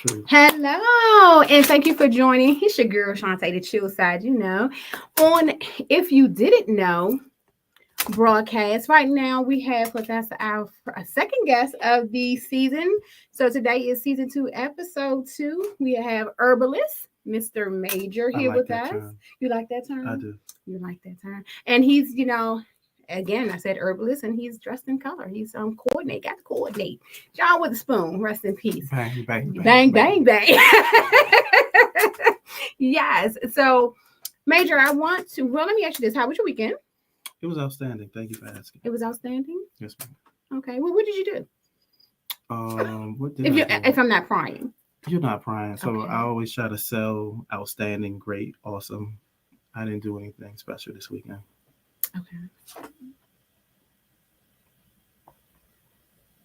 True. Hello, and thank you for joining. It's your girl Shantae, the chill side. On if you didn't know, broadcast right now we have with us our second guest of the season. So today is season 2, episode 2. We have herbalist Mr. Major I here like with that us. term. You like that I term? do. You like that term? And he's. Again, I said herbalist, and he's dressed in color. He's coordinate, got to coordinate. John with a spoon, rest in peace. Bang, bang, Bang, bang, bang, bang. bang. Yes. So, Major, I want to. Well, let me ask you this: how was your weekend? It was outstanding. Thank you for asking. It was outstanding. Yes, ma'am. Okay. Well, what did you do? What did If I you, do? if I'm not prying. You're not prying. So Okay. I always try to sell outstanding, great, awesome. I didn't do anything special this weekend. Okay.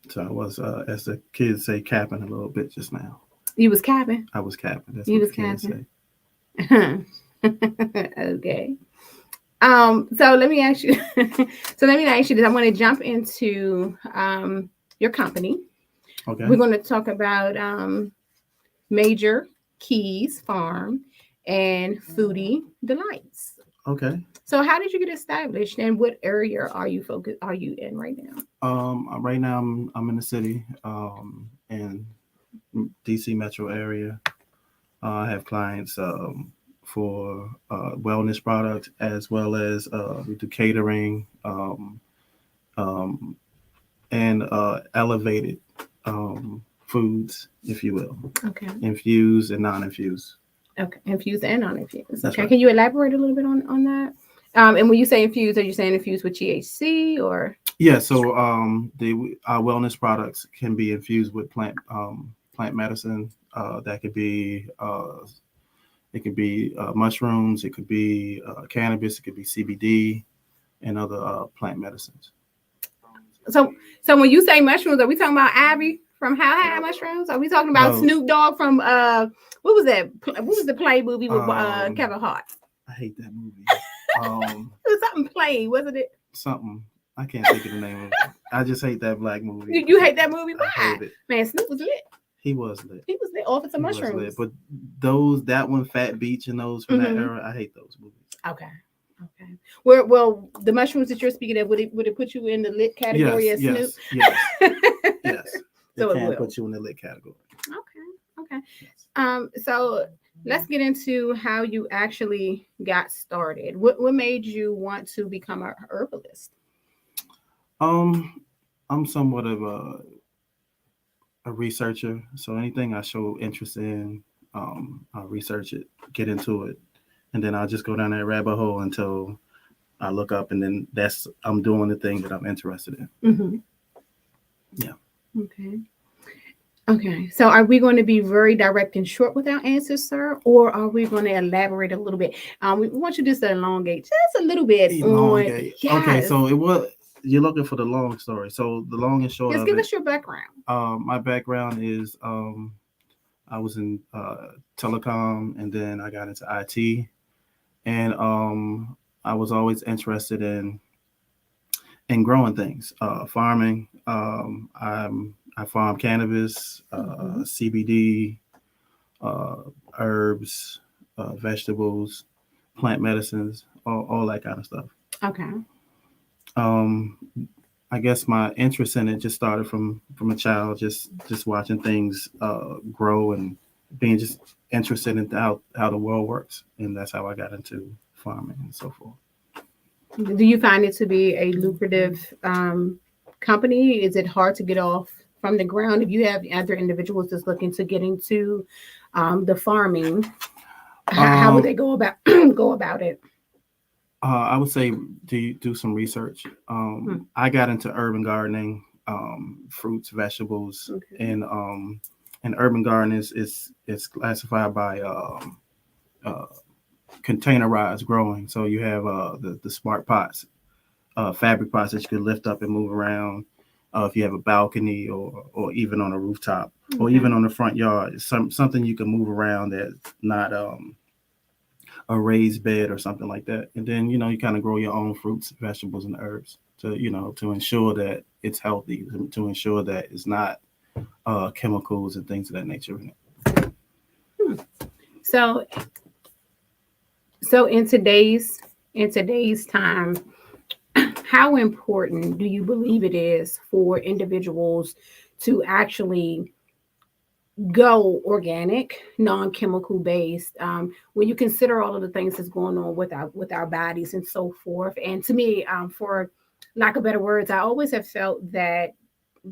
So I was, as the kids say, capping a little bit just now. You was capping. I was capping. That's You what was the kids capping. say. Okay. So let me ask you. So let me ask you this. I want to jump into your company. Okay. We're going to talk about Major Keys Farm and Foodie Delights. Okay. So how did you get established, and what area are you in right now? Right now I'm in the city, in DC metro area. I have clients for wellness products as well as we do catering, um, and elevated foods, if you will, Okay. infused and non-infused. Okay. Infused and non-infused. That's Okay. right. Can you elaborate a little bit on that? And when you say infused, are you saying infused with THC or? Yeah. So the our wellness products can be infused with plant medicine. That could be it could be mushrooms. It could be cannabis. It could be CBD and other plant medicines. So when you say mushrooms, are we talking about Abby from How High Mushrooms? Are we talking about No, Snoop Dogg from what was that? What was the play movie with um, Kevin Hart? I hate that movie. Um, It was something play, wasn't it? something I can't think of the name of it. I just hate that black movie. You hate that movie? I Why? hate it. Man, Snoop was lit. He was lit. He was lit off of some He was lit. mushrooms. But that one, Fat Beach, and those from that era, I hate those movies. Okay. Okay. Well, the mushrooms that you're speaking of, would it put you in the lit category Yes, as Snoop? yes, yes. So It it can will. put you in the lit category. Okay. Okay. Yes. So let's get into how you actually got started. What made you want to become a herbalist? Um, I'm somewhat of a researcher, so anything I show interest in, I'll research it, get into it, and then I'll just go down that rabbit hole until I look up, and then I'm doing the thing that I'm interested in. Mm-hmm. Yeah. Okay. Okay. So are we going to be very direct and short with our answers, sir, or are we going to elaborate a little bit? We want you just to elongate just a little bit on. Elongate. Okay, Yes. so you're looking for the long story. So the long and short Just of give it, us your background. my background is I was in telecom, and then I got into IT, and I was always interested in growing things, farming. I farm cannabis, Mm-hmm. CBD, uh, herbs, vegetables, plant medicines, all that kind of stuff. Okay. Um, I guess my interest in it just started from a child, just watching things grow and being just interested in how the world works, and that's how I got into farming and so forth. Do you find it to be a lucrative company? Is it hard to get off from the ground? If you have other individuals that's looking to get into the farming, how would Um, they go about go about it? I would say do some research. Hmm. I got into urban gardening, fruits, vegetables, Okay. and urban gardening is classified by uh, containerized growing. So you have the smart pots, fabric pots that you can lift up and move around. If you have a balcony or even on a rooftop or Okay. even on the front yard, it's something you can move around that's not a raised bed or something like that. And then you kind of grow your own fruits, vegetables, and herbs to ensure that it's healthy, to ensure that it's not chemicals and things of that nature in it. So so in today's time, how important do you believe it is for individuals to actually go organic, non-chemical based, when you consider all of the things that's going on with our bodies and so forth? And to me, for lack of better words, I always have felt that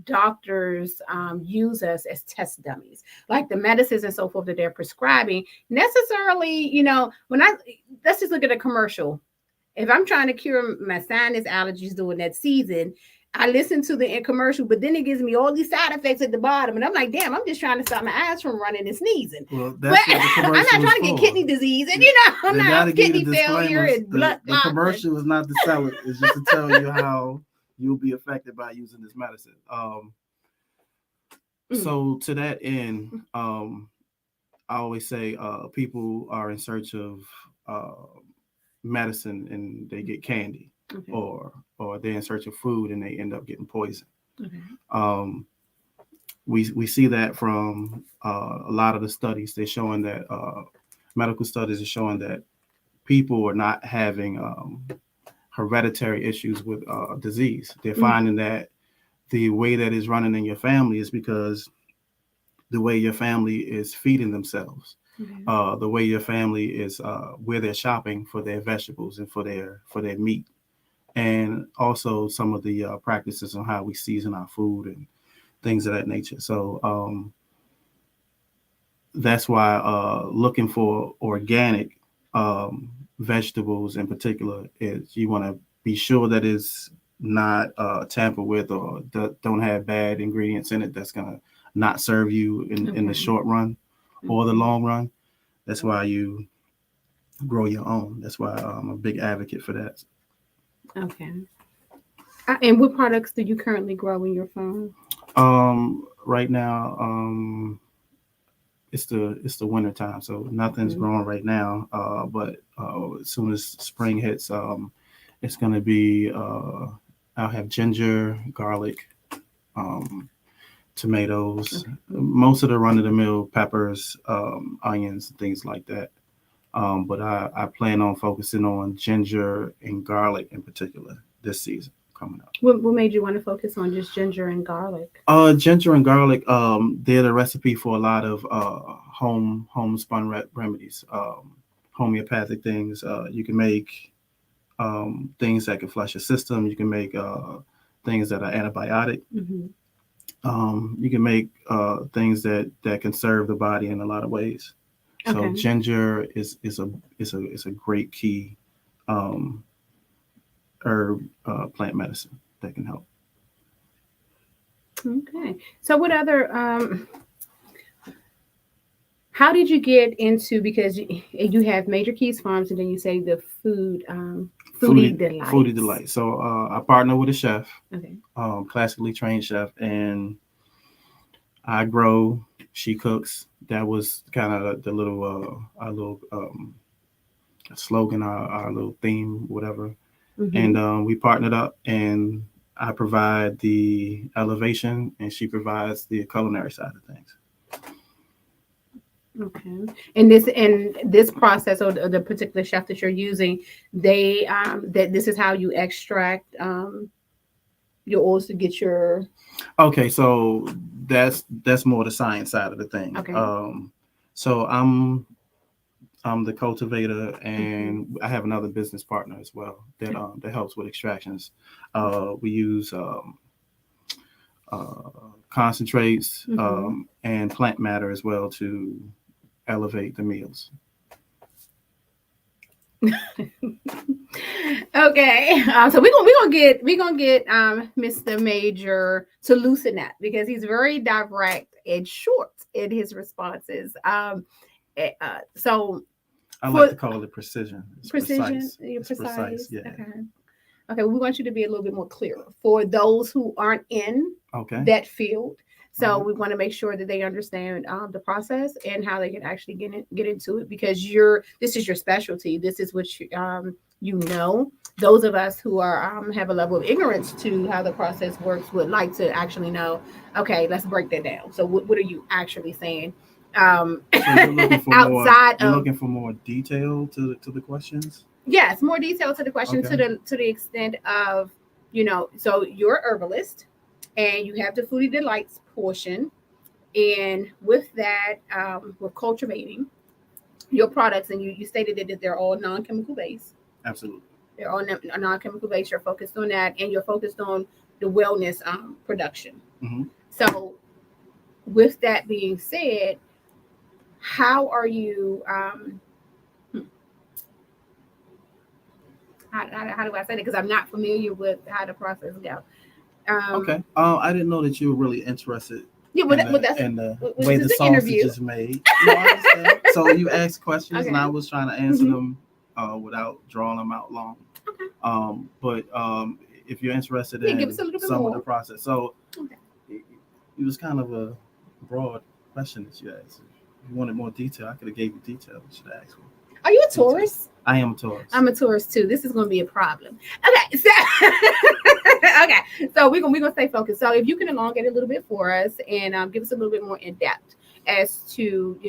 doctors use us as test dummies, like the medicines and so forth that they're prescribing. Necessarily, when I let's just look at a commercial. If I'm trying to cure my sinus allergies during that season, I listen to the commercial, but then it gives me all these side effects at the bottom, and I'm like, damn, I'm just trying to stop my eyes from running and sneezing. Well, But that's what the I'm not commercial is trying to get for. kidney disease, and I'm They not got to give you kidney the failure disclaimers. and blood The clots. commercial is not to sell it. It's just to tell you how you'll be affected by using this medicine. So to that end, I always say people are in search of medicine and they get candy, Okay. or they're in search of food and they end up getting poisoned. Okay. Um, we see that from a lot of the studies. They're showing that medical studies are showing that people are not having hereditary issues with disease. They're finding that the way that is running in your family is because the way your family is feeding themselves, the way your family is where they're shopping for their vegetables and for their meat, and also some of the practices on how we season our food and things of that nature. So that's why looking for organic vegetables in particular is you want to be sure that it's not tampered with or don't have bad ingredients in it that's going to not serve you in the short run or the long run. That's why you grow your own. That's why I'm a big advocate for that. Okay. And what products do you currently grow in your farm? Right now, it's the winter time, so nothing's growing right now. But as soon as spring hits, it's gonna be I'll have ginger, garlic, um, tomatoes, most of the run of the mill peppers, onions, things like that. But I plan on focusing on ginger and garlic in particular this season coming up. What made you want to focus on just ginger and garlic? Ginger and garlic, they're the recipe for a lot of homespun remedies, homeopathic things. You can make things that can flush your system. You can make things that are antibiotic. You can make things that can serve the body in a lot of ways. So Okay. ginger is a great key um, herb plant medicine that can help. Okay. So what other how did you get into, because you have Major Keys Farms and then you say the foodie delights. Foodie delight. So I partner with a chef, Okay. classically trained chef, and I grow, she cooks. That was kind of the little our little slogan, our little theme, whatever. And we partnered up, and I provide the elevation, and she provides the culinary side of things. Okay. And this process, or the particular chef that you're using, they that this is how you extract your oils to get your. Okay, so that's more the science side of the thing. Okay. So I'm the cultivator, and I have another business partner as well that helps with extractions. We use concentrates and plant matter as well to elevate the meals. Okay, so we're gonna get Mr. Major to loosen up because he's very direct and short in his responses. So I like to call it precision. It's precision, precise. you're It's precise. Yeah. Okay. Okay, we want you to be a little bit more clear for those who aren't in Okay. that field. So we want to make sure that they understand the process and how they can actually get into it, because this is your specialty. This is what you know. Those of us who are have a level of ignorance to how the process works would like to actually know. Okay, let's break that down. So what are you actually saying? So you're looking for more. outside You're of, looking for more detail to the questions. yes, more detail to the question, Okay. to the extent of, so you're a herbalist and you have the foodie delights portion, and with that, with cultivating your products, and you stated that they're all non-chemical based. Absolutely. They're all non-chemical based. You're focused on that, and you're focused on the wellness production. Mm-hmm. So, with that being said, how are you? Hmm, how do I say that? Because I'm not familiar with how the process go. Okay. Um, I didn't know that you were really interested yeah, in but the that's in the way this the is an sausage interview. is made. No, I understand. So you asked questions, and Okay. I was trying to answer Hmm. them without drawing them out long. Okay. But if you're interested Yeah, give us in a little bit some of the more. process, so Okay. it was kind of a broad question that you asked. If you wanted more detail, I could have gave you detail. You should have asked for Are you a detail. Taurus? I am a Taurus. I'm a Taurus too. This is going to be a problem. Okay, so okay, so we're gonna stay focused. So if you can elongate a little bit for us and give us a little bit more in depth as to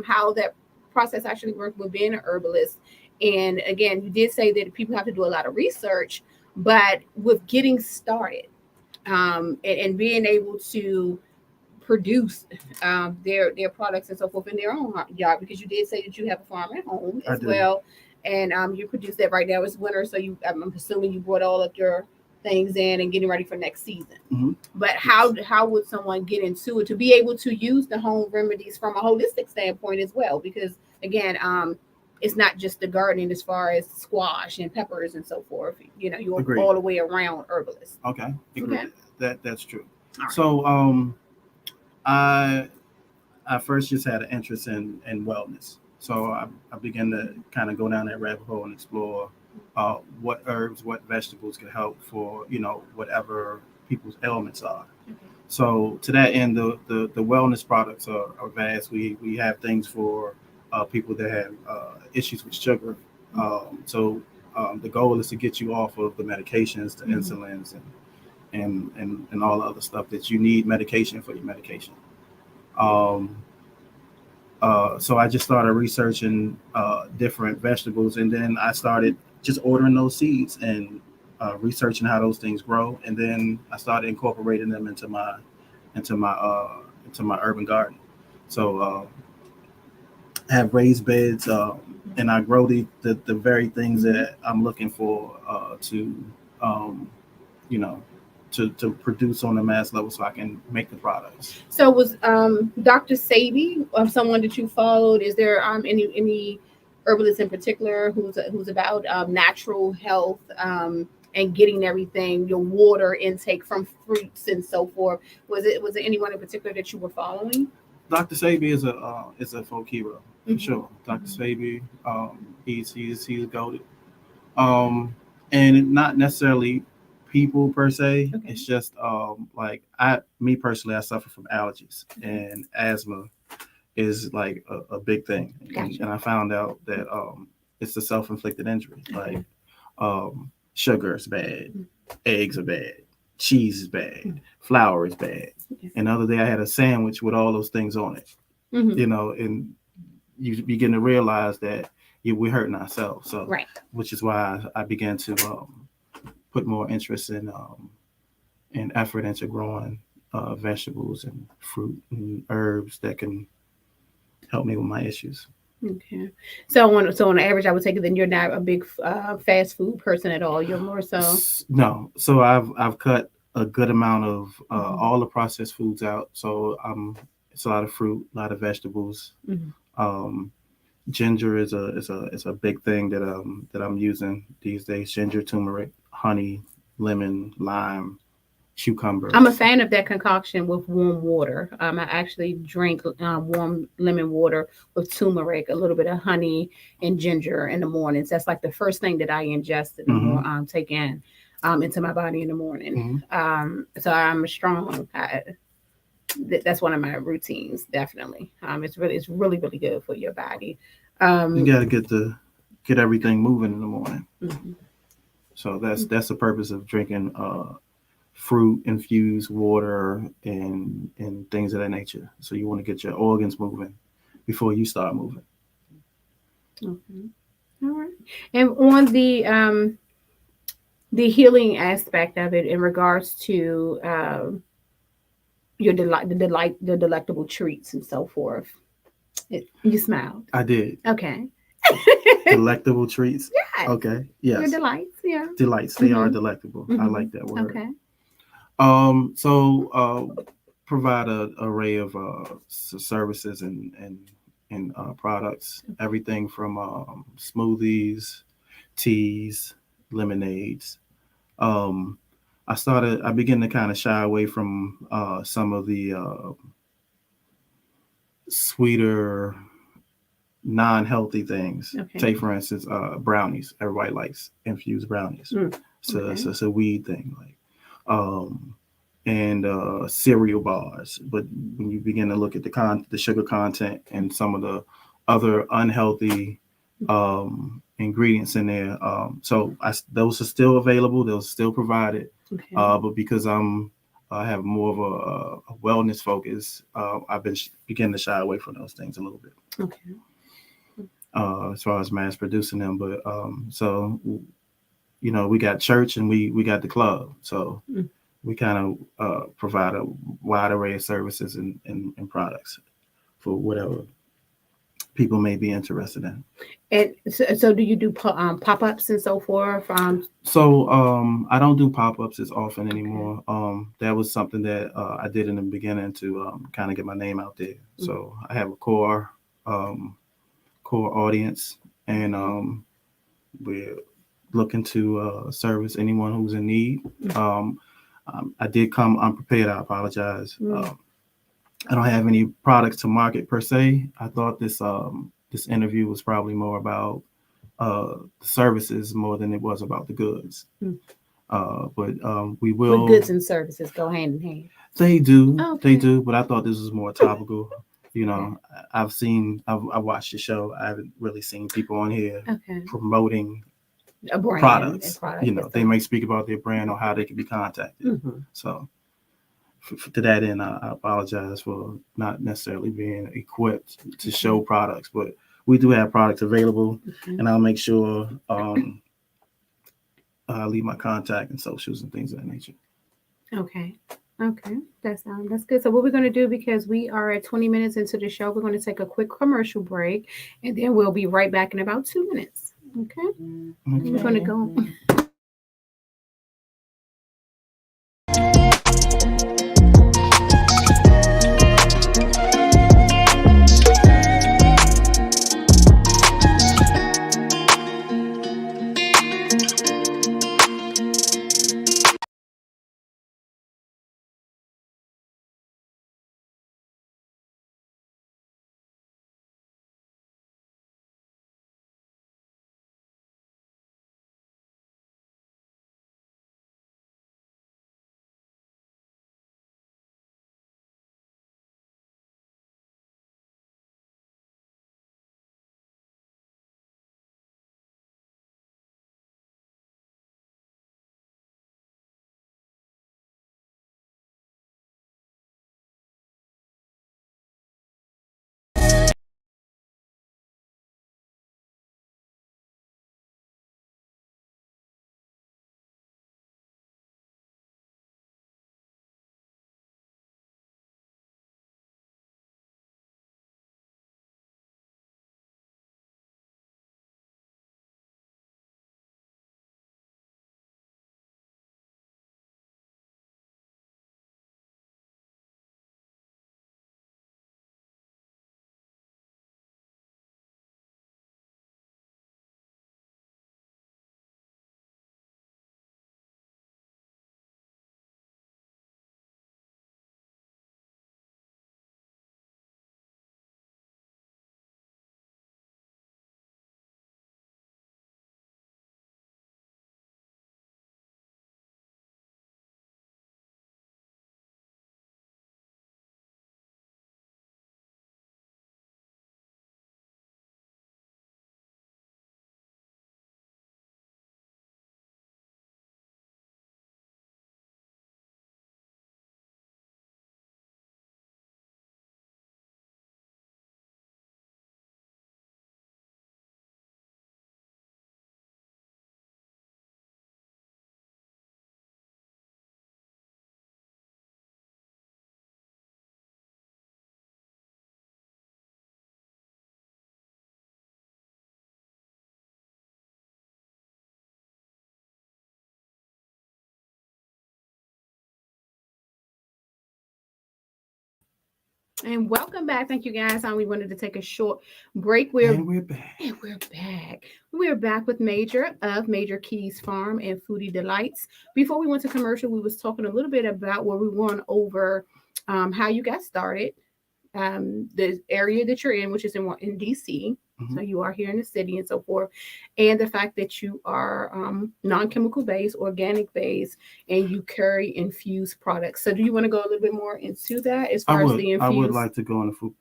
how that process actually works with being an herbalist. And again, you did say that people have to do a lot of research, but with getting started, and being able to produce their products and so forth in their own yard, because you did say that you have a farm at home I as do. well, and you produce that. Right now it's winter, so I'm assuming you brought all of your things in and getting ready for next season. Mm-hmm. But Yes. how would someone get into it to be able to use the home remedies from a holistic standpoint as well? Because again, it's not just the gardening as far as squash and peppers and so forth. You're Agreed. all the way around herbalist. Okay. Okay. Agreed. That's true. All right. So I I first just had an interest in wellness. So I began to kind of go down that rabbit hole and explore what herbs, what vegetables could help for whatever people's ailments are. So to that end, the wellness products are vast. We have things for people that have issues with sugar. The goal is to get you off of the medications, the Mhm. insulins, and all the other stuff that you need medication for your medication. Um, so I just started researching different vegetables, and then I started just ordering those seeds and researching how those things grow, and then I started incorporating them into my uh, into my urban garden. So I have raised beds, and I grow the very things that I'm looking for to um, you know to produce on a mass level, so I can make the products. So was Dr. Sabi someone that you followed? Is there any herbalist in particular who's about natural health, and getting everything, your water intake from fruits and so forth? Was it anyone in particular that you were following? Dr. Sabi is a folk hero for Mm-hmm. sure. Dr. Sabi, he's goaded. And not necessarily people per se. Okay. It's just like me personally, I suffer from allergies, Okay. and asthma is like a big thing. Gotcha. And I found out that it's a self-inflicted injury. Like Okay. sugar is bad, Mm-hmm. eggs are bad, cheese is bad, flour is bad. Okay. And the other day I had a sandwich with all those things on it. Mm-hmm. And you begin to realize that we're hurting ourselves. So, Right. which is why I began to put more interest in and effort into growing vegetables and fruit and herbs that can help me with my issues. Okay. So on average, I would take it then you're not a big fast food person at all. You're more so. No, so I've cut a good amount of Mhm. all the processed foods out. So it's a lot of fruit, a lot of vegetables. Mhm. Um, Ginger is a big thing that I'm using these days. Ginger, turmeric, honey, lemon, lime, cucumber. I'm a fan of that concoction with warm water. I actually drink warm lemon water with turmeric, a little bit of honey, and ginger in the mornings. That's like the first thing that I ingest in the Mm-hmm. take in into my body in the morning. Mm-hmm. So I'm a strong. That's one of my routines, definitely. It's really good for your body. You Um, got to get everything moving in the morning. mhm. So that's the purpose of drinking fruit infused water and things of that nature. So you want to get your organs moving before you start moving. Okay. All right. And on the healing aspect of it in regards to the delectable treats and so forth. You smiled. I did. Okay. Delectable treats. Yes. Okay. Your Yes. delights. Yeah. Delights. They are Mhm. delectable. I Mhm. like that word. Okay. Provide a array of services and products. Everything from smoothies, teas, lemonades. Um, I began to kind of shy away from some of the sweeter, non-healthy things. Okay. Take for instance, brownies. Everybody likes infused brownies. Mm. So Okay. it's a weed thing, like, um, and cereal bars. But when you begin to look at the sugar content and some of the other unhealthy ingredients in there, those are still available. Those are still provided. Okay. But because I have more of a wellness focus, I've been beginning to shy away from those things a little bit Okay. as far as mass producing them. But we got church and we got the club, so Mm. we kind of provide a wide array of services and products for whatever people may be interested in. And so do you do pop ups and so forth? So I don't do pop-ups as often Okay. anymore. That was something that I did in the beginning to kind of get my name out there. Mm. So I have a um, core audience, and we're looking to service anyone who's in need. Mm. Um, I did come unprepared. I apologize. Mm. I don't have any products to market per se. I thought this interview was probably more about the services more than it was about the goods. Mm. But we With will. goods and services go hand in hand. They Okay. do. But I thought this was more topical. Okay. I've watched the show. I haven't really seen people on here Okay. promoting A brand and products. product and They stuff. may speak about their brand or how they can be contacted. Mm-hmm. So to that end, I apologize for not necessarily being equipped to Okay. show products, but we do have products available, Okay. and I'll make sure I leave my contact and socials and things of that nature. Okay. Okay. That's good. So what we're going to do, because we are at 20 minutes into the show, we're going to take a quick commercial break, and then we'll be right back in about 2 minutes. Okay. We're going to Okay. go. And welcome back. Thank you guys. We wanted to take a short break. And we're back. We're back. We're back with Major of Major Keys Farm and Foodie Delights. Before we went to commercial, we was talking a little bit about where we went over how you got started, the area that you're in, which is in DC. So Mm-hmm. you are here in the city and so forth, and the fact that you are non-chemical based, organic based, and you carry infused products. So do you want to go a little bit more into that as I far as would the I would infused? like to go on the food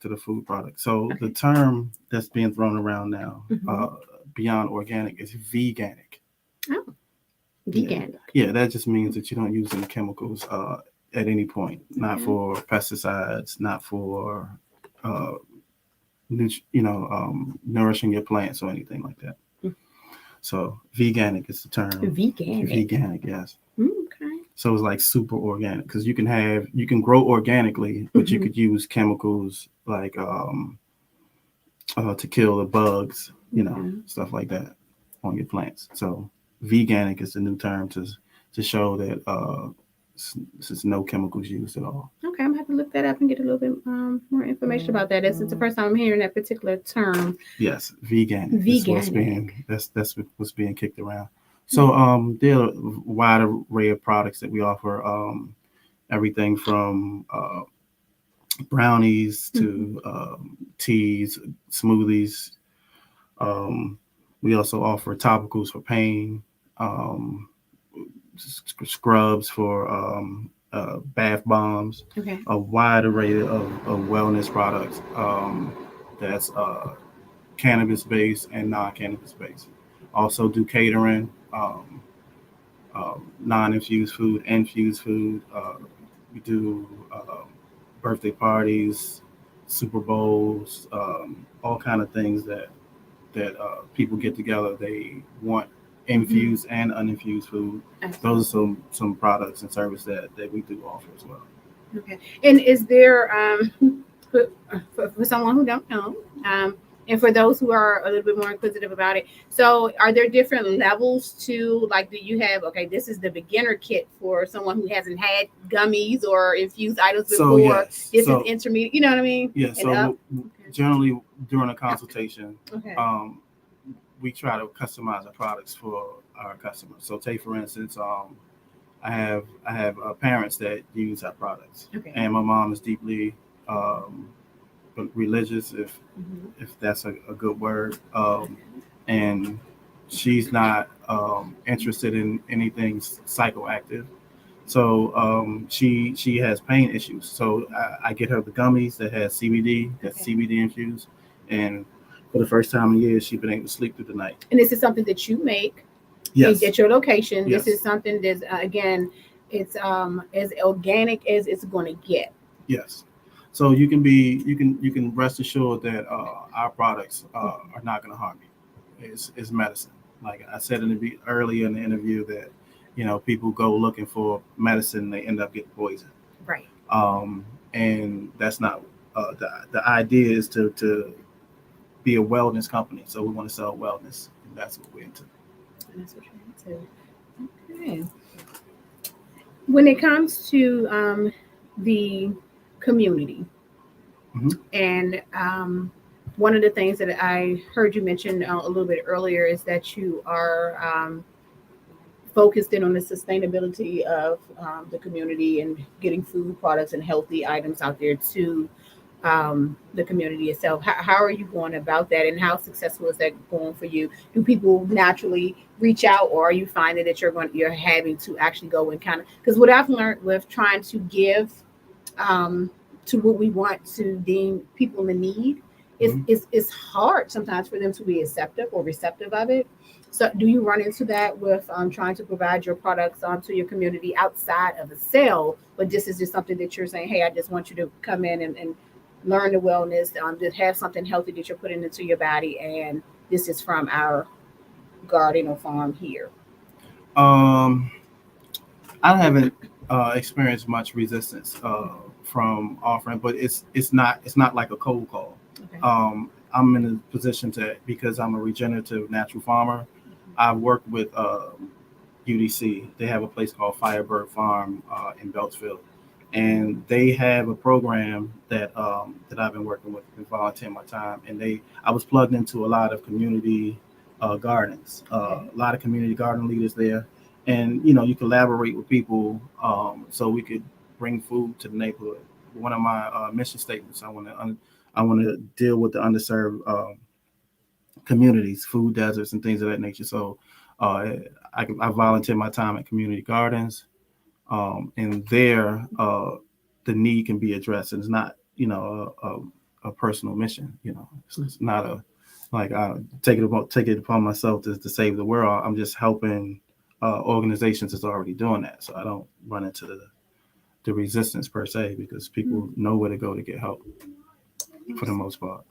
to the food product. So the Okay. term that's being thrown around now, Hmm. beyond organic, is veganic. Oh, Yeah, veganic. yeah, that just means that you don't use any chemicals at any point. Not Okay. for pesticides, not for uh, nourishing your plants or anything like that. So veganic is the term. Veganic. Veganic, yes. Okay. So it's like super organic because you can grow organically, but you Hmm. could use chemicals like to kill the bugs, Okay. stuff like that on your plants. So veganic is the new term to show that since no chemicals used at all. Okay, I'm gonna have to look that up and get a little bit more information about that. This is the first time I'm hearing that particular term, Yes, veganic is veganic. that's what's being kicked around. So Hmm. there are a wide array of products that we offer. Everything from brownies Hmm. to teas, smoothies. Um, we also offer topicals for pain, um, scrubs for bath bombs, Okay. a wide array of wellness products that's cannabis based and non cannabis based. Also, do catering, non infused food, infused food. We do birthday parties, Super Bowls, all kind of things that people get together. They want Hmm. infused and uninfused food. Those are Absolutely. some products and service that we do offer as well. Okay. And is there for, for someone who don't know, and for those who are a little bit more inquisitive about it, so are there different levels to, like, do you have, okay, this is the beginner kit for someone who hasn't had gummies or infused items So before. yes, This is intermediate. You know what I mean? yeah. And up. Generally during a consultation, Okay. um, we try to customize our products for our customers. So, take for instance, I have parents that use our products, Okay. and my mom is deeply um, religious, Hmm. if that's a good word, Okay. and she's not interested in anything psychoactive. So she has pain issues. So I get her the gummies that has CBD, that's Okay. CBD infused, and for the first time in years, she's been able to sleep through the night. And this is something that you make Yes, at your location. This yes, is something that's again, it's as organic as it's going to get. yes. So you can rest assured that our products are not going to harm you. It's medicine. Like I said earlier in the interview that people go looking for medicine, they end up getting poisoned. Right. Um, and that's not the idea is to be a wellness company. So we want to sell wellness, and that's what we're into. And that's what you're into. Okay. When it comes to the community, Hmm. and one of the things that I heard you mention a little bit earlier is that you are focused in on the sustainability of the community and getting food products and healthy items out there to the community itself. How are you going about that, and how successful is that going for you? Do people naturally reach out, or are you finding that you're having to actually go and kind of, because what I've learned with trying to give um, to what we want to deem people in need, Hmm. it's hard sometimes for them to be acceptive or receptive of it. So, do you run into that with trying to provide your products to your community outside of a sale? But this is just something that you're saying, hey, I just want you to come in and learn the wellness, to have something healthy that you're putting into your body, and this is from our garden or farm here. Um, I haven't experienced much resistance from offering, but it's not like a cold call. Okay. I'm in a position to because I'm a regenerative natural farmer. I work with UDC. They have a place called Firebird Farm in Beltsville, and they have a program that I've been working with, been volunteering my time, and I was plugged into a lot of community gardens, Okay. a lot of community garden leaders there, and you collaborate with people, so we could bring food to the neighborhood. One of my mission statements, I want to deal with the underserved communities, food deserts, and things of that nature. So uh, I volunteer my time at community gardens, and there the need can be addressed. And it's not a personal mission. It's not a like I take it upon myself to save the world. I'm just helping organizations that's already doing that, so I don't run into the resistance per se, because people know where to go to get help for the most part.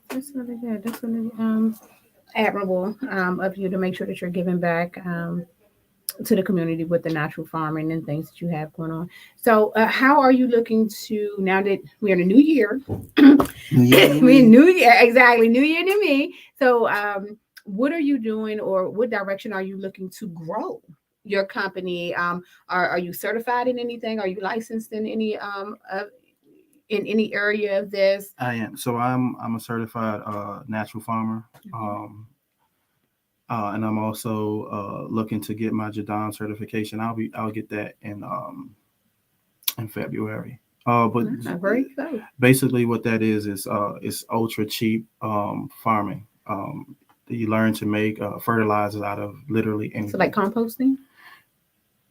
That's really good. That's really admirable of you to make sure that you're giving back to the community with the natural farming and things that you have going on. So, how are you looking to now that we're in a new year? We Yeah. new year exactly, new year to me. So, what are you doing, or what direction are you looking to grow your company? Are you certified in anything? Are you licensed in any area of this? I am. So I'm a certified natural farmer, Okay. um, and I'm also looking to get my Jadon certification. I'll get that in February. But Ah, very close. basically, what that is ultra cheap farming. You learn to make fertilizers out of literally So, like anything. composting.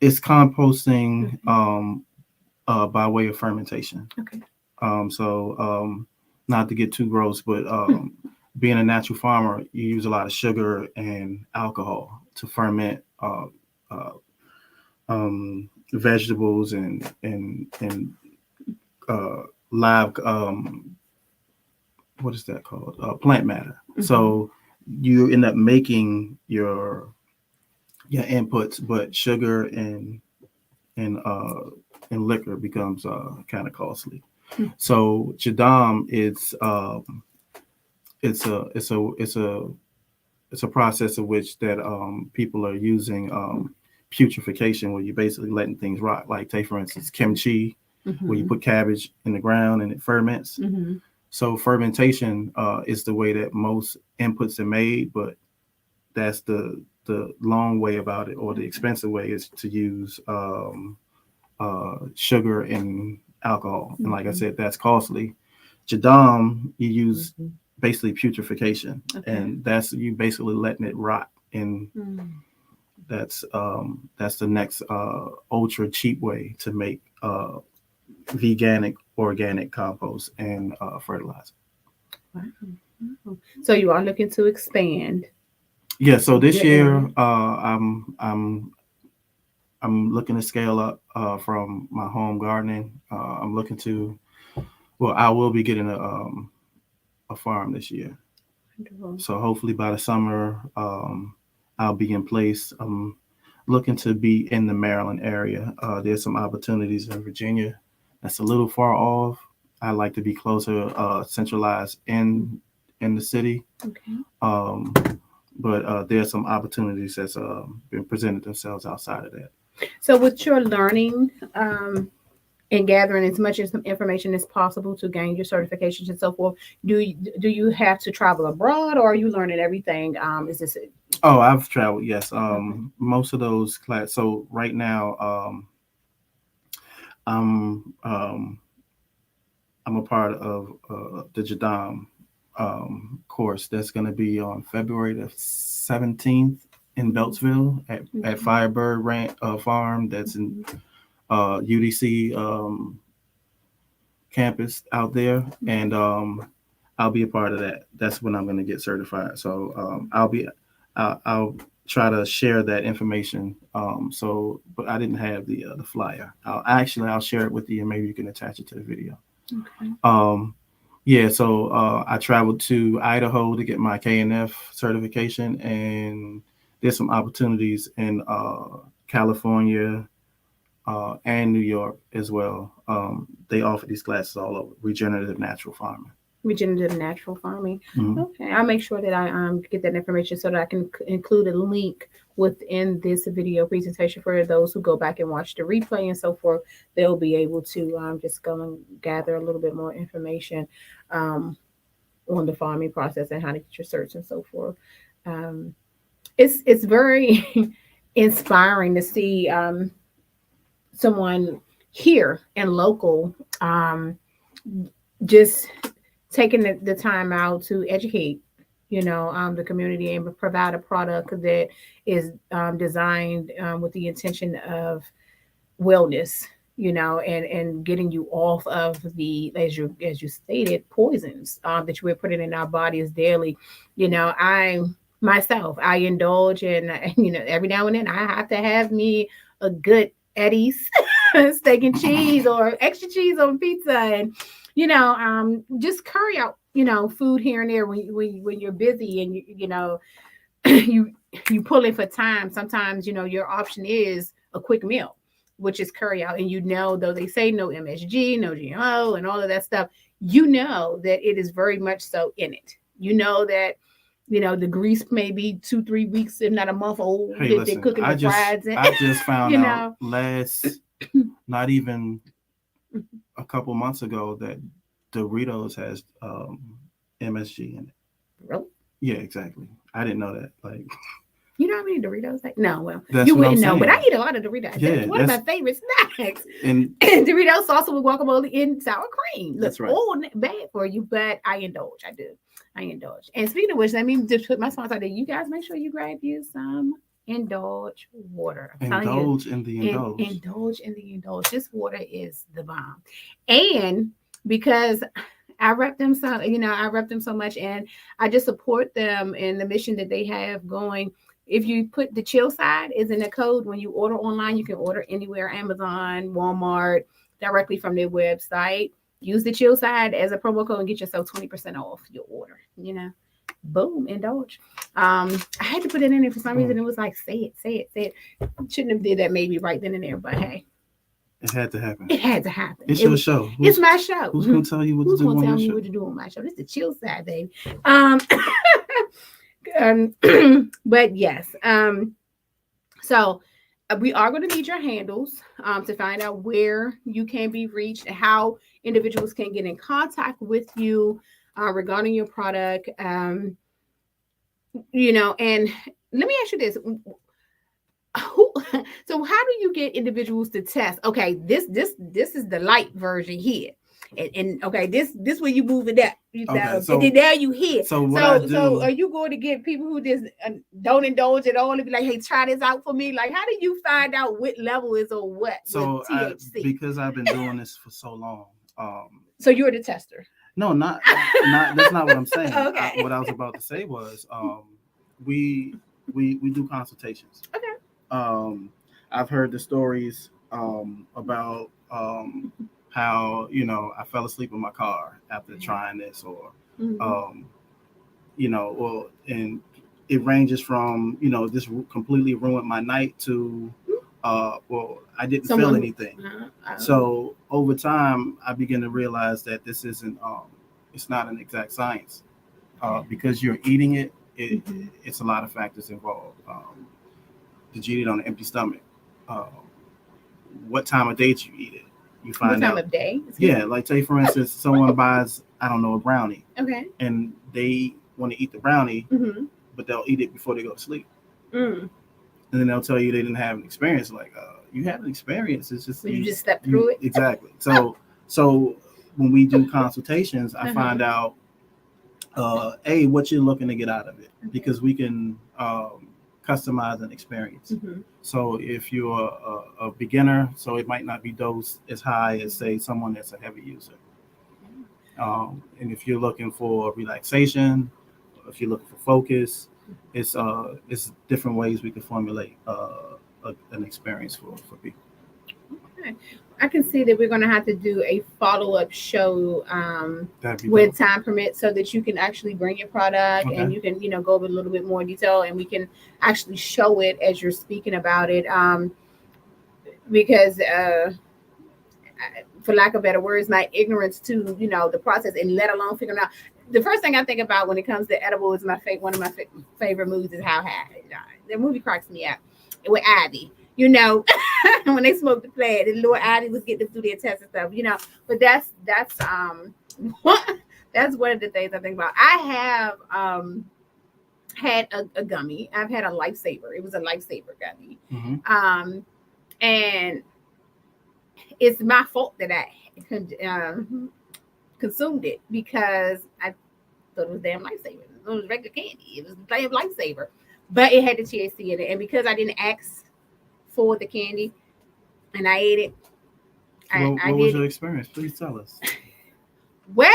It's composting Okay. by way of fermentation. Okay. So not to get too gross, but being a natural farmer, you use a lot of sugar and alcohol to ferment uh, vegetables and uh, live what is that called, plant matter. Hmm. So you end up making your inputs, but sugar and liquor becomes kind of costly. So Jadam is it's a process of which that people are using putrefaction, where you're basically letting things rot. Like, take for instance kimchi, where you Hmm. put cabbage in the ground and it ferments. Hmm. So fermentation is the way that most inputs are made, but that's the long way about it, or the expensive way, is to use sugar and alcohol. And like I Hmm. said, that's costly. Jadam, you use Hmm. basically putrefaction, Okay. and that's you basically letting it rot. And Mm. that's the next ultra cheap way to make veganic organic compost and fertilizer. Wow. Wow. So you are looking to expand Yeah. So this your year, area. I'm looking to scale up from my home gardening. I'm looking to well, I will be getting a farm this year. Wonderful. So hopefully by the summer, I'll be in place. I'm looking to be in the Maryland area. There's some opportunities in Virginia. That's a little far off. I like to be closer, centralized in the city. Okay. Um, but there's some opportunities that's been presented themselves outside of that. So with your learning and gathering as much as information as possible to gain your certifications and so forth, do you have to travel abroad, or are you learning everything? Is this it? Oh, I've traveled. Yes. Okay. Most of those class. So right now, I'm I'm a part of the Jadam course that's going to be on February the 17th in Beltsville at Okay. Firebird Farm. That's in Mhm. UDC campus out there, and I'll be a part of that. That's when I'm going to get certified. So I'll try to share that information. But I didn't have the flyer. I'll share it with you, and maybe you can attach it to the video. Okay. Um, yeah, so I traveled to Idaho to get my KNF certification, and there's some opportunities in California and New York as well. They offer these classes all over regenerative natural farming. Regenerative natural farming. Mhm. Okay, I'll make sure that I get that information so that I can include a link within this video presentation for those who go back and watch the replay and so forth. They'll be able to just go and gather a little bit more information um, on the farming process and how to get your certs and so forth. Um, it's very inspiring to see someone here and local um, just taking the time out to educate, the community and provide a product that is designed with the intention of wellness, and getting you off of the, as you stated, poisons that we're putting in our bodies daily. I myself, I indulge in, every now and then I have to have me a good Eddie's steak and cheese or extra cheese on pizza, and just curry out, food here and there when you're busy and you you pulling for time. Sometimes your option is a quick meal, which is curry out, and though they say no MSG, no GMO, and all of that stuff, that it is very much so in it. That the grease may be 2-3 weeks, if not a month old. Hey, They're listen, cooking the fries. I just found you out know, not even a couple months ago that Doritos has MSG in it. Really? Yeah, exactly. I didn't know that. Like, You know how many Doritos? No, well, that's you what I'm wouldn't know, but I saying. eat a lot of Doritos. Yeah, That's one of my favorite snacks. and Doritos salsa with guacamole and sour cream. That's Look, right. all bad for you, but I indulge. I do. I indulge. And speaking of which, let me just put my sponsor out there. You guys make sure you grab you some Indulge water. I'm telling you, indulge in the indulge. indulge in the indulge. This water is the bomb. And because I rep them so, I rep them so much, and I just support them in the mission that they have going. If you put the chill side is in the code when you order online, you can order anywhere, Amazon, Walmart, directly from their website. Use the chill side as a promo code and get yourself 20% off your order. Boom, indulge. I had to put it in there for some reason. It was like, say it. Shouldn't have did that maybe right then and there, but hey. It had to happen. It had to happen. It's your show. It's my show. Who's gonna tell you what to do on your show? What to do on my show? This is the chill side, baby. But yes. So we are going to need your handles to find out where you can be reached, how individuals can get in contact with you regarding your product. And let me ask you this. So how do you get individuals to test? Okay, this is the light version here. And okay, this way you move it up. Okay, so, and then there you hit. So are you going to get people who just don't indulge at all and be like, hey, try this out for me? Like, how do you find out what level is on what? So because I've been doing this for so long. So you're the tester. No, not that's not what I'm saying. Okay. What I was about to say was we do consultations. Okay. I've heard the stories about how I fell asleep in my car after trying this, or well, and it ranges from this completely ruined my night to well, I didn't feel anything. So over time, I began to realize that this isn't it's not an exact science because you're eating it. It's a lot of factors involved. Did you eat it on an empty stomach? What time of day did you eat it? You find what out. Time of day? Yeah, like say for instance, someone buys a brownie. Okay. And they want to eat the brownie, but they'll eat it before they go to sleep. And then they'll tell you they didn't have an experience. Like, you have an experience. It's just you just step through it. Exactly. So when we do consultations, I find out what you're looking to get out of it, because we can customize an experience. So if you're a beginner, so it might not be dosed as high as say someone that's a heavy user. And if you're looking for relaxation, if you're looking for focus, it's different ways we can formulate an experience for people. Okay. I can see that we're going to have to do a follow-up show when time permits, so that you can actually bring your product and you can, go over a little bit more detail, and we can actually show it as you're speaking about it. Because for lack of better words, my ignorance to, the process, and let alone figuring out. The first thing I think about when it comes to edible is one of my favorite movies is How High. The movie cracks me up with Ivy. When they smoked the plant, and Lord Ivy was getting them through their tests and stuff. But that's that's one of the things I think about. I have had a gummy. I've had a lifesaver. It was a lifesaver gummy. And it's my fault that I consumed it because I thought it was damn lifesaver. It was regular candy. It was damn lifesaver, but it had the THC in it, and because I didn't ask for the candy and I ate it, What was your experience? Please tell us. Well,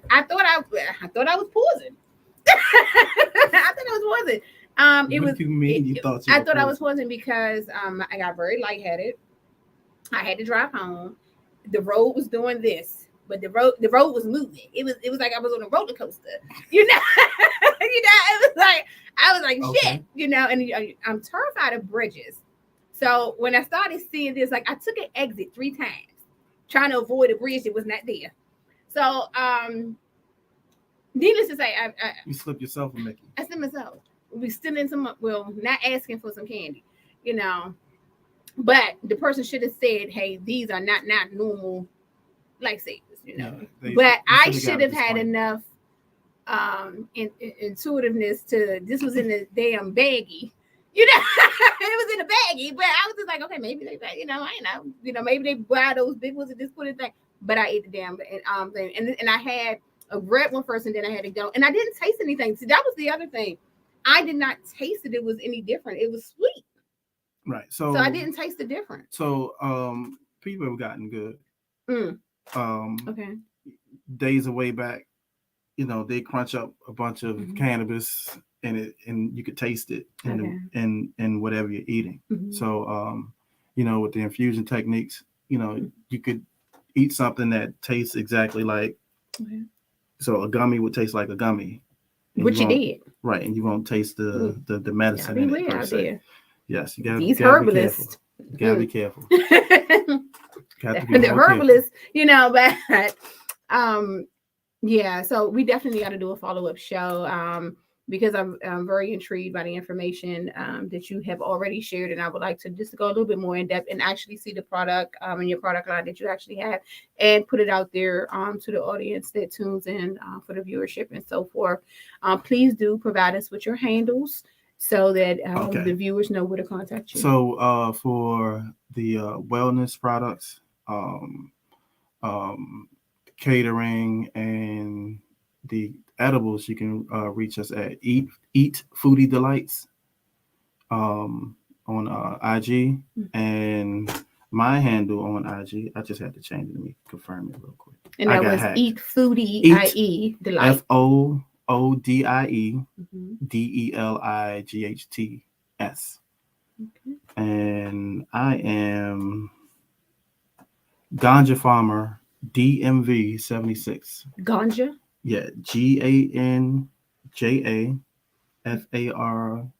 I thought I was poisoned. I thought it was poison. What do you mean you thought I thought I was poisoned because I got very lightheaded. I had to drive home. The road was doing this, but the road was moving. It was like I was on a roller coaster. It was like I was like shit. And I'm terrified of bridges. So when I started seeing this, like I took an exit 3 times, trying to avoid a bridge that was not there. So needless to say, you slipped yourself, Mickey. I slipped myself. We still in some, not asking for some candy, but the person should have said, "Hey, these are not normal lifesavers," But I should have had enough intuitiveness to. This was in the damn baggie, it was in a baggie. But I was just like, okay, maybe they, I know, maybe they buy those big ones and just put it back. But I ate the damn thing, and I had a red one first, and then I had a go, and I didn't taste anything. See, that was the other thing. I did not taste it. It was any different. It was sweet. Right. So I didn't taste the difference. So people have gotten good. Okay. Days away back, they crunch up a bunch of cannabis in it, and you could taste it in whatever you're eating. So with the infusion techniques, you could eat something that tastes exactly like. So a gummy would taste like a gummy. Which you did. Right, and you won't taste the medicine in it per se. Yes, you gotta be careful. You gotta be careful. The herbalists, but yeah, so we definitely got to do a follow-up show because I'm very intrigued by the information that you have already shared, and I would like to just go a little bit more in depth and actually see the product and your product line that you actually have and put it out there to the audience that tunes in for the viewership and so forth. Please do provide us with your handles so that the viewers know where to contact you. So for the wellness products, catering, and the edibles, you can reach us at Eat Foodie Delights on IG, and my handle on IG. I just had to change it. Let me confirm it real quick. And that was hacked. Eat Foodie IE Delights. FOODIE DELIGHTS. And I am Ganja Farmer DMV 76. Ganja? Yeah, GANJA FARMER.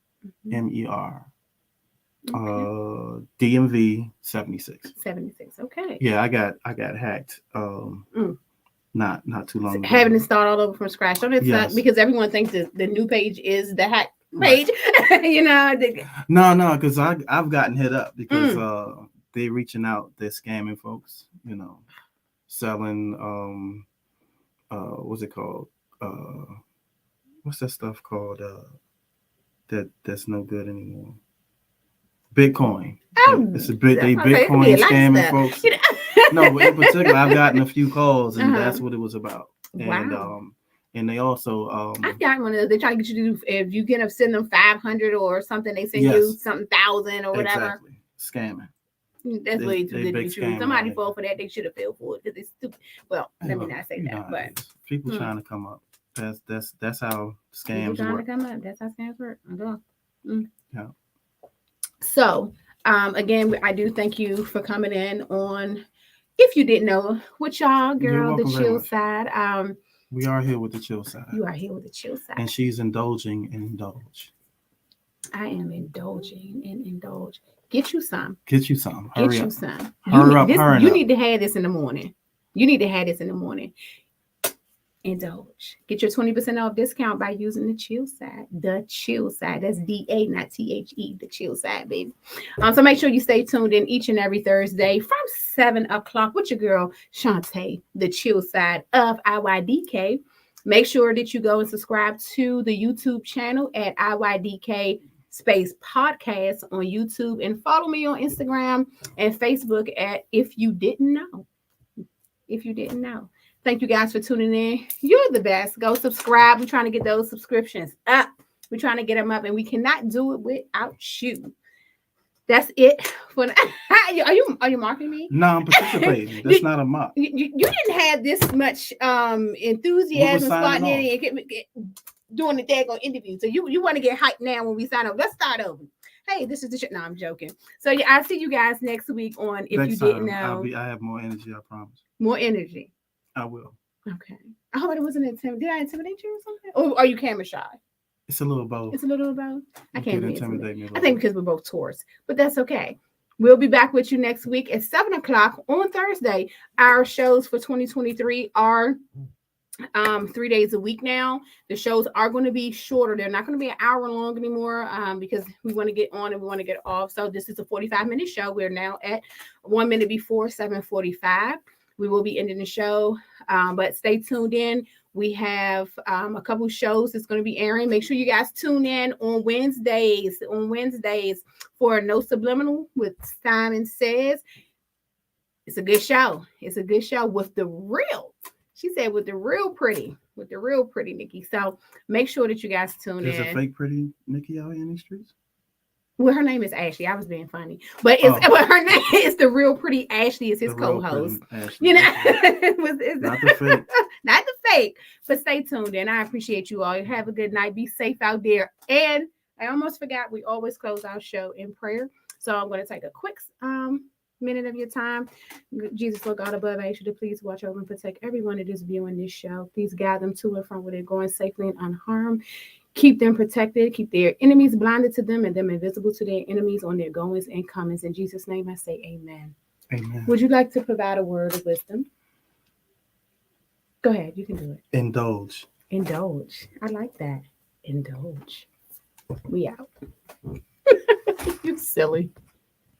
DMV 76. 76. Okay. Yeah, I got hacked. Not too long ago. Having to start all over from scratch. Don't it suck? Because everyone thinks that the new page is the hack page. Right. No, because I've gotten hit up because they're reaching out, they're scamming folks, selling what's it called? What's that stuff called? That's no good anymore. Bitcoin. It's they Bitcoin scamming folks. No, but in particular, I've gotten a few calls, and that's what it was about. Wow. And they also I've gotten one of those. They try to get you to do, if you get send them 500 or something, they send you something 1,000 or whatever. Exactly. Scamming. That's way too good to be true. Somebody fall for that, they should have fell for it because it's stupid. Well, let me not say that, but people trying to come up. That's how scams trying work. To come up. That's how scams work. Yeah. So again, I do thank you for coming in on. If you didn't know, with y'all, girl, the chill side. We are here with the chill side. You are here with the chill side. And she's indulging and indulge. I am indulging and indulge. Get you some. Get you some. Get Hurry you up. some. Hurry up. Hurry You up. need to have this in the morning. You need to have this in the morning. Indulge. Get your 20% off discount by using the chill side. The chill side. That's DA, not THE. The chill side, baby. So make sure you stay tuned in each and every Thursday from 7 o'clock with your girl, Shantae, the chill side of IYDK. Make sure that you go and subscribe to the YouTube channel at IYDK Space Podcast on YouTube and follow me on Instagram and Facebook at If You Didn't Know. If you didn't know. Thank you guys for tuning in. You're the best. Go subscribe. We're trying to get those subscriptions up. We're trying to get them up, and we cannot do it without you. That's it. For are you marking me? No, I'm participating. That's not a mock. You didn't have this much enthusiasm, spontaneity, and doing the daggone interview. So you want to get hyped now when we sign up. Let's start over. Hey, this is the shit. No, I'm joking. So yeah, I'll see you guys next week on If You Didn't Know. I have more energy, I promise. More energy. I will. Okay. I hope it wasn't intimidating. Did I intimidate you or something? Or are you camera shy? It's a little both. It's a little both. I can't be intimidated. I think because we're both Taurus, but that's okay. We'll be back with you next week at 7 o'clock on Thursday. Our shows for 2023 are 3 days a week now. The shows are going to be shorter. They're not going to be an hour long anymore because we want to get on and we want to get off. So this is a 45-minute show. We're now at 1 minute before 7:45. We will be ending the show, but stay tuned in. We have a couple shows that's going to be airing. Make sure you guys tune in on Wednesdays. For No Subliminal with Simon Says. It's a good show. It's a good show with the real. She said with the real pretty Nikki. So make sure that you guys tune in. There's a fake pretty Nikki out here in these streets? Well, her name is Ashley. I was being funny, but but her name is the real pretty Ashley. Is his co-host. You know, not the fake, not the fake. But stay tuned, and I appreciate you all. Have a good night. Be safe out there. And I almost forgot. We always close our show in prayer, so I'm going to take a quick minute of your time. Jesus, Lord God above, I ask you to please watch over and protect everyone that is viewing this show. Please guide them to and from where they're going safely and unharmed. Keep them protected. Keep their enemies blinded to them and them invisible to their enemies on their goings and comings. In Jesus' name, I say amen. Amen. Would you like to provide a word of wisdom? Go ahead. You can do it. Indulge. Indulge. I like that. Indulge. We out. You silly.